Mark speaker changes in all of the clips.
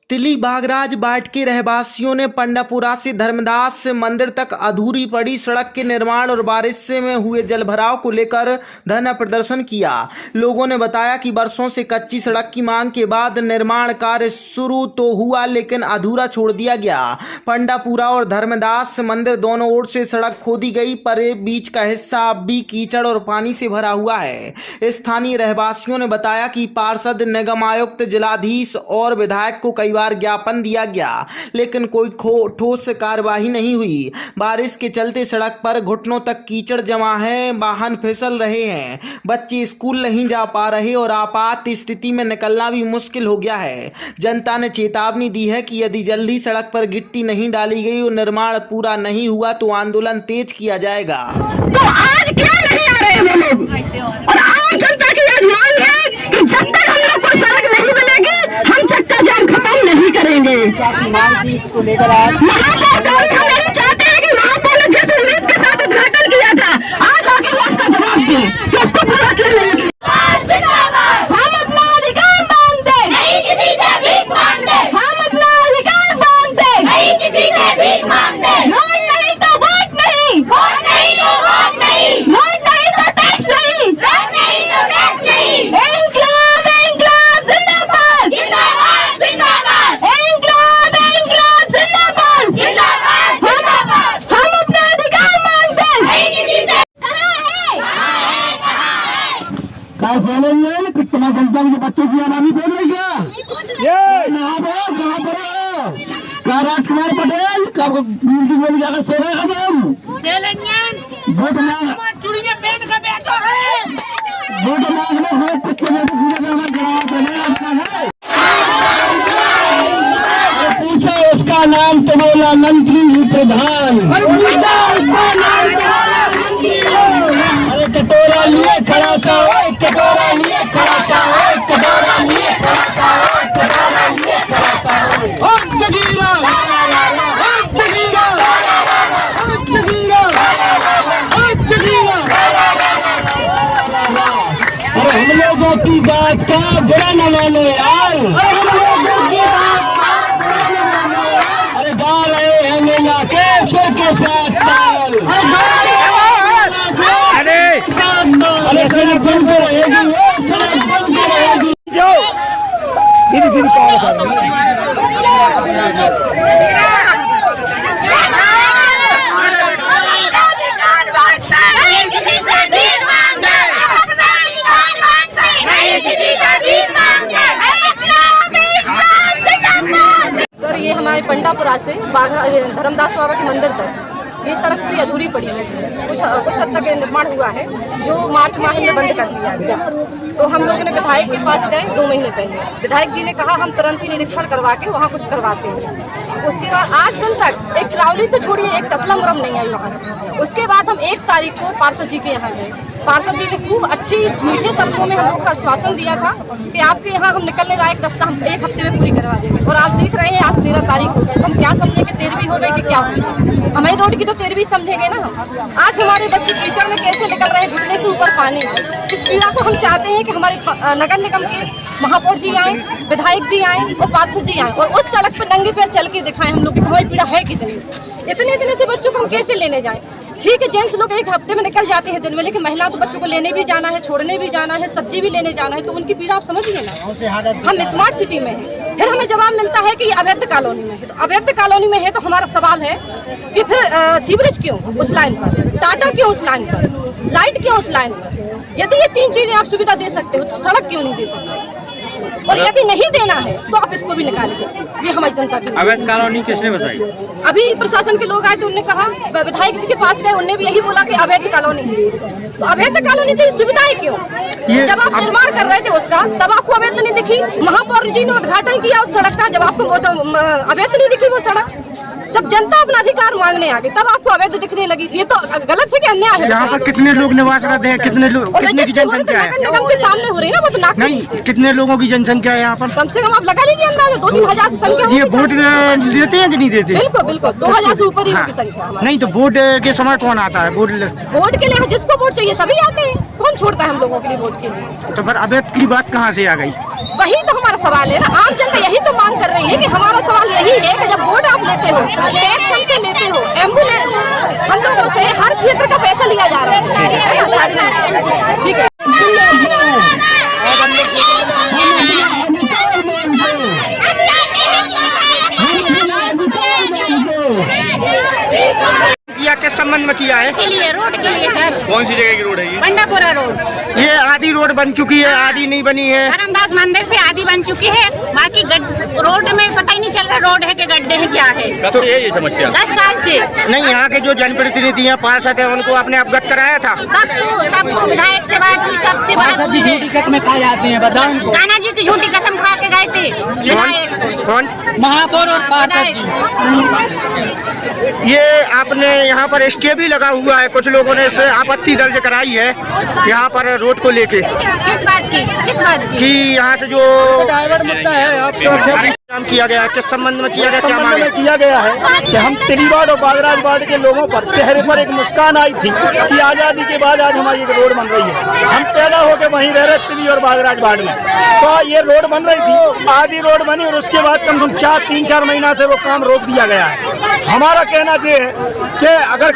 Speaker 1: तिली बागराज बाट के रहवासियों ने पंडापुरा से धर्मदास मंदिर तक अधूरी पड़ी सड़क के निर्माण और बारिश में हुए जलभराव को लेकर धरना प्रदर्शन किया। लोगों ने बताया कि वर्षों से कच्ची सड़क की मांग के बाद निर्माण कार्य शुरू तो हुआ लेकिन अधूरा छोड़ दिया गया। पंडापुरा और धर्मदास मंदिर दोनों ओर से सड़क खोदी गई पर बीच का हिस्सा अब भी कीचड़ और पानी से भरा हुआ है। स्थानीय रहवासियों ने बताया कि पार्षद, निगम आयुक्त, जिलाधीश और विधायक को कई बार ज्ञापन दिया गया लेकिन कोई ठोस कार्रवाई नहीं हुई। बारिश के चलते सड़क पर घुटनों तक कीचड़ जमा है, वाहन फिसल रहे हैं, बच्चे स्कूल नहीं जा पा रहे और आपात स्थिति में निकलना भी मुश्किल हो गया है। जनता ने चेतावनी दी है कि यदि जल्दी सड़क पर गिट्टी नहीं डाली गई और निर्माण पूरा नहीं हुआ तो आंदोलन तेज किया जाएगा।
Speaker 2: तो आज क्या नहीं आ रहे हैं लोग और आम जनता की यह मांग है कि जब तक हम लोग को सड़क नहीं मिलेगी हम चक्का जाम खत्म नहीं करेंगे।
Speaker 3: इसको लेकर आप
Speaker 2: महापौर हम नहीं चाहते हैं कि महापौर ने जिस उम्मीद के साथ उद्घाटन किया था आज आके वो उसका जवाब दें कि उसको पूरा क्यों नहीं किया। हम अपना अधिकार मांगते नहीं, किसी से भीख मांगते। हम अपना अधिकार मांगते नहीं, किसी से भीख मांगते। वोट नहीं तो वोट नहीं, वोट नहीं तो वोट नहीं, वोट नहीं तो टैक्स नहीं, टैक्स नहीं तो टैक्स नहीं। इंक्लाब इंक्लाब जिंदाबाद, जिंदाबाद जिंदाबाद। इंक्लाब इंक्लाब जिंदाबाद, जिंदाबाद जिंदाबाद। हम अपना अधिकार मांगते नहीं, किसी से
Speaker 3: काय बोलेंगे कितना जनता के बच्चों की आबादी बोल रही क्या? क्या राजकुमार पटेल का म्यूजिक में जाकर सो रहे खत्म वोट मांग
Speaker 2: चुड़िया पेट का बेटा है।
Speaker 3: वोट मांगने हुए बच्चे में पूछा उसका नाम तो बोला मंत्री प्रधान। अरे कटोरा लिए खड़ा था, कटोरा लिए खड़ा था, कटोरा लिए खड़ा था, कटोरा लिए खड़ा था। जगीरा जगीरा जगीरा अरे हम लोगों की बात का बुरा न मानो यार। अरे गा रहे हैं मेला कैसे के साथ ताल। अरे सड़क बंद रहेगी, सड़क बंद रहेगी। जाओ धीरे धीरे कॉल कर
Speaker 4: सर, ये हमारे पंडापुरा से धर्मदास बाबा के मंदिर तक ये सड़क पूरी अधूरी पड़ी हुई है। कुछ हद तक निर्माण हुआ है जो मार्च माह में बंद कर दिया गया। तो हम लोगों ने विधायक के पास गए 2 महीने पहले। विधायक जी ने कहा हम तुरंत ही निरीक्षण करवा के वहाँ कुछ करवाते हैं। उसके बाद आज दिन तक एक ट्रावली तो छोड़िए, एक तसला मुरम नहीं आई वहाँ से। उसके बाद हम 1 तारीख को पार्षद जी के यहाँ गए। पार्षद जी ने खूब अच्छी मीठे शब्दों में हम लोग को आश्वासन दिया था कि आपके यहाँ हम निकलने लायक रास्ता हम 1 हफ्ते में पूरी करवा देंगे। और आप देख रहे हैं आज 13 तारीख हो गई तो हम क्या समझे कि 13वीं हो गई कि क्या हुई। हमारी रोड की तो 13वीं समझेंगे ना। आज हमारे बच्चे कीचड़ में कैसे निकल रहे हैं, घुटने से ऊपर पानी। इस पीड़ा को हम चाहते हैं कि हमारे नगर निगम के महापौर जी आए, विधायक जी आए और पार्षद जी आए और उस सड़क पर नंगे पैर चल के दिखाएं हम लोग की हमारी पीड़ा है कितनी। इतने से बच्चों को हम कैसे लेने जाएं। ठीक है, जेंट्स लोग 1 हफ्ते में निकल जाते हैं दिन में, लेकिन महिला तो बच्चों को लेने भी जाना है, छोड़ने भी जाना है, सब्जी भी लेने जाना है, तो उनकी पीड़ा आप समझिए ना। हम स्मार्ट सिटी में हैं, फिर हमें जवाब मिलता है कि ये अवैध कॉलोनी में है। तो अवैध कॉलोनी में है तो हमारा सवाल है कि फिर सीवरेज क्यों उस लाइन पर, टाटा क्यों उस लाइन पर, लाइट क्यों उस लाइन पर। यदि ये 3 चीजें आप सुविधा दे सकते हो तो सड़क क्यों नहीं दे सकते। और यदि नहीं देना है तो आप इसको भी निकालिए। ये हमारी जनता की
Speaker 5: अवैध कॉलोनी किसने बताई?
Speaker 4: अभी प्रशासन के लोग आए तो उन्होंने कहा, विधायक जी के पास गए, उन्होंने भी यही बोला कि अवैध कॉलोनी है। तो अवैध कॉलोनी की सुविधाएं क्यों? जब आप निर्माण कर रहे थे उसका तब आपको अवैध नहीं दिखी। महापौर जी ने उद्घाटन किया उस सड़क का, जब आपको अवैध नहीं दिखी वो सड़क। जब जनता अपना अधिकार मांगने आ गई तब आपको अवैध दिखने लगी। ये तो गलत है कि अन्याय है।
Speaker 3: यहाँ पर कितने लोग निवास करते हैं, कितने लोग, कितने की जनसंख्या है?
Speaker 4: निगम के सामने हो रही है ना, वो तो नाक
Speaker 3: नहीं, कितने लोगों की जनसंख्या है यहाँ पर?
Speaker 4: कम से कम आप लगा लीजिए अंदाजा 2-3 हजार से संख्या।
Speaker 3: ये वोट देते हैं कि नहीं देते?
Speaker 4: बिल्कुल बिल्कुल 2000 से ऊपर ही उनकी संख्या।
Speaker 3: नहीं तो वोट के समय कौन आता है?
Speaker 4: वोट के लिए जिसको वोट चाहिए सभी आते हैं, कौन छोड़ता है हम लोगों के लिए वोट के लिए।
Speaker 3: तो फिर अवैध की बात कहाँ से आ गई?
Speaker 4: वही तो हमारा सवाल है ना। आम जनता यही तो मांग कर रही है कि हमारा सवाल यही है कि जब वोट आप लेते हो, टैक्स हमसे लेते हो, एम्बुलेंस हम लोगों से हर क्षेत्र का पैसा लिया जा रहा है, ठीक है।
Speaker 3: किया किस संबंध में किया है?
Speaker 2: के लिए रोड के लिए सर।
Speaker 3: कौन सी जगह की रोड है ये?
Speaker 2: पंडापुरा रोड।
Speaker 3: ये आधी रोड बन चुकी है, आधी नहीं बनी है।
Speaker 2: धर्मदास मंदिर से आधी बन चुकी है, बाकी रोड में पता ही नहीं चल रहा रोड है कि गड्ढे है क्या है।
Speaker 3: कब से है ये समस्या?
Speaker 2: 10 साल से।
Speaker 3: नहीं, यहाँ के जो जनप्रतिनिधि हैं, पार्षद हैं, उनको आपने अवगत कराया था?
Speaker 2: सबको विधायक से बात हुई, सबसे बात हुई।
Speaker 5: झूठी कसमें खा जाते हैं, बताओ उनको।
Speaker 2: कान्हा जी की झूठी कसम खा के गए थे विधायक।
Speaker 3: कौन?
Speaker 5: महापौर और पार्षद जी।
Speaker 3: ये आपने यहाँ पर स्टे भी लगा हुआ है, कुछ लोगों ने इसे आपत्ति दर्ज कराई है यहाँ पर रोड को लेके।
Speaker 2: किस बात की? किस बात की?
Speaker 3: कि यहाँ से जो
Speaker 5: ड्राइवर मुद्दा है आपको
Speaker 3: काम किया गया है, किस संबंध में किया गया, क्या
Speaker 5: संबंध
Speaker 3: मांगे?
Speaker 5: में किया गया है कि हम तिलीवाड़ और बागराज वार्ड के लोगों पर चेहरे पर एक मुस्कान आई थी कि आज़ादी के बाद आज हमारी एक रोड बन रही है। हम पैदा होकर वहीं रह रहे तिली और बागराज वार्ड में, तो ये रोड बन रही थी, आधी रोड बनी और उसके बाद कम से कम 3-4 महीना से वो काम रोक दिया गया है। हमारा कहना ये है कि अगर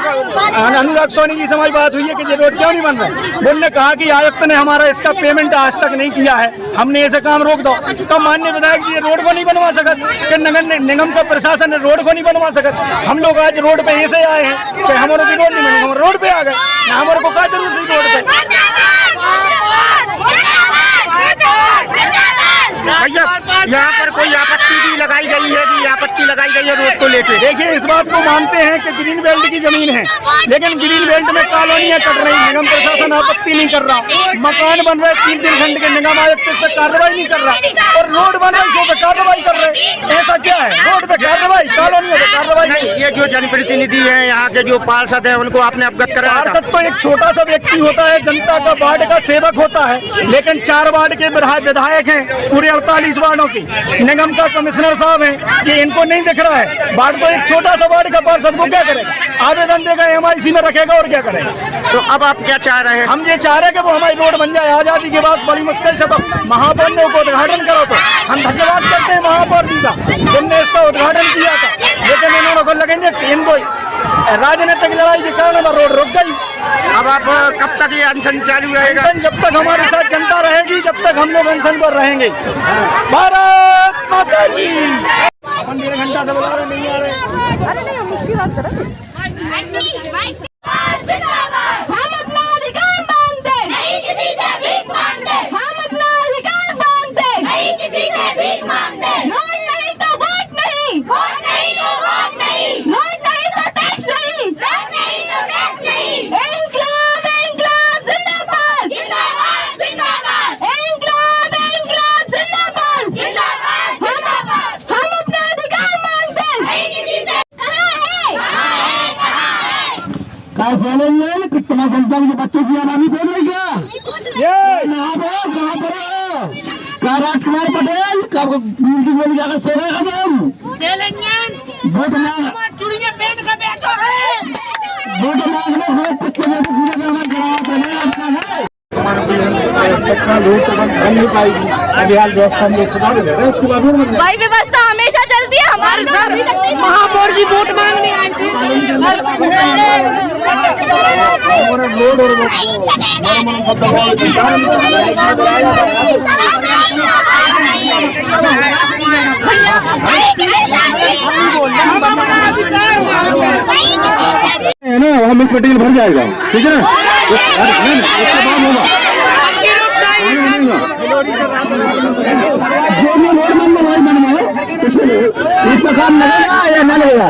Speaker 5: अनुराग सोनी जी से हमारी बात हुई है कि ये रोड क्यों नहीं बन रहा, उन्होंने कहा कि आयुक्त ने हमारा इसका पेमेंट आज तक नहीं किया है, हमने ऐसे काम रोक दो। तो माननीय विधायक जी रोड को नहीं बनवा सकत कि नगर निगम का प्रशासन ने रोड को नहीं बनवा सकत। हम लोग आज रोड पे ऐसे आए हैं कि हमारे की रोड नहीं बनी, हम रोड पे आ गए, हमारे को क्या जरूरत थी रोड पे।
Speaker 3: भैया, यहाँ पर कोई आपत्ति भी लगाई गई है कि आपत्ति लगाई गई है रोड को लेके?
Speaker 5: देखिए, इस बात को मानते हैं कि ग्रीन बेल्ट की जमीन है, लेकिन ग्रीन बेल्ट में कॉलोनियां कट रही, निगम प्रशासन आपत्ति नहीं कर रहा। मकान बन रहे 3-3 खंड के, निगम आयुक्त इस पर कार्रवाई नहीं कर रहा, और रोड बन रही है तो कार्रवाई कर रहे। ऐसा क्या है? रोड पे कार्रवाई, कॉलोनियों पे कार्रवाई
Speaker 3: नहीं। ये जो जनप्रतिनिधि हैं, यहाँ के जो पार्षद हैं, उनको आपने अवगत कराया था?
Speaker 5: पार्षद तो एक छोटा सा व्यक्ति होता है, जनता का वार्ड का सेवक होता है, लेकिन 4 वार्ड के विधायक हैं पूरे 48 वार्डों की, निगम का कमिश्नर साहब हैं, ये इनको नहीं दिख रहा है। वार्ड तो एक छोटा सा वार्ड का पार्षद को क्या करेगा? आवेदन देगा, MIC में रखेगा और क्या करेगा?
Speaker 3: तो अब आप क्या चाह रहे हैं?
Speaker 5: हम ये चाह रहे हैं कि वो हमारी रोड बन जाए। आजादी के बाद बड़ी मुश्किल से महापौर ने उसको उद्घाटन करो, तो हम धन्यवाद करते हैं महापौर जी का, जिनने इसका उद्घाटन किया था, लेकिन इन्होंने को लगेंगे इनको राजनीतिक लड़ाई के कारण रोड रुक गई।
Speaker 3: अब आप कब तक ये अनशन चालू रहेगा?
Speaker 5: जब तक हमारे साथ जनता रहेगी, जब तक हम लोग अनशन पर रहेंगे। भारत माता की। 1.5 घंटा से बुला रहे, नहीं आ रहे।
Speaker 4: अरे नहीं, हम उसकी बात कर रहे थे।
Speaker 2: हम अपना अधिकार मांगते नहीं, किसी से भीख मांगते। हम अपना अधिकार मांगते नहीं, किसी से भीख मांगते। नोट नहीं तो वोट नहीं, वोट नहीं तो वोट नहीं, नोट नहीं तो टैक्स नहीं, टैक्स नहीं तो टैक्स नहीं। इंकलाब इंकलाब जिंदाबाद, जिंदाबाद जिंदाबाद। इंकलाब इंकलाब जिंदाबाद, जिंदाबाद जिंदाबाद। हम अपना अधिकार मांगते नहीं, किसी से। कहाँ है?
Speaker 5: कितना जनता के बच्चों की आबादी बोल रही क्या? ये कहाँ पर क्या राजकुमार पटेल का जाकर सो रहे खत्म वोट मांग
Speaker 2: चुड़िया पेट का बैठो है।
Speaker 5: वोट मांगने हुए कुछ अभियान व्यवस्था में सुधार उसके बाद
Speaker 2: भाई व्यवस्था हमेशा चलती है हमारे साथ। अभी तक महापौर जी वोट मांगने आए थे।
Speaker 5: हम इस मटेरियल भर जाएगा, ठीक है ना? उसके बाद होगा जो भी रोड बनना इसका काम लगेगा या न लगेगा?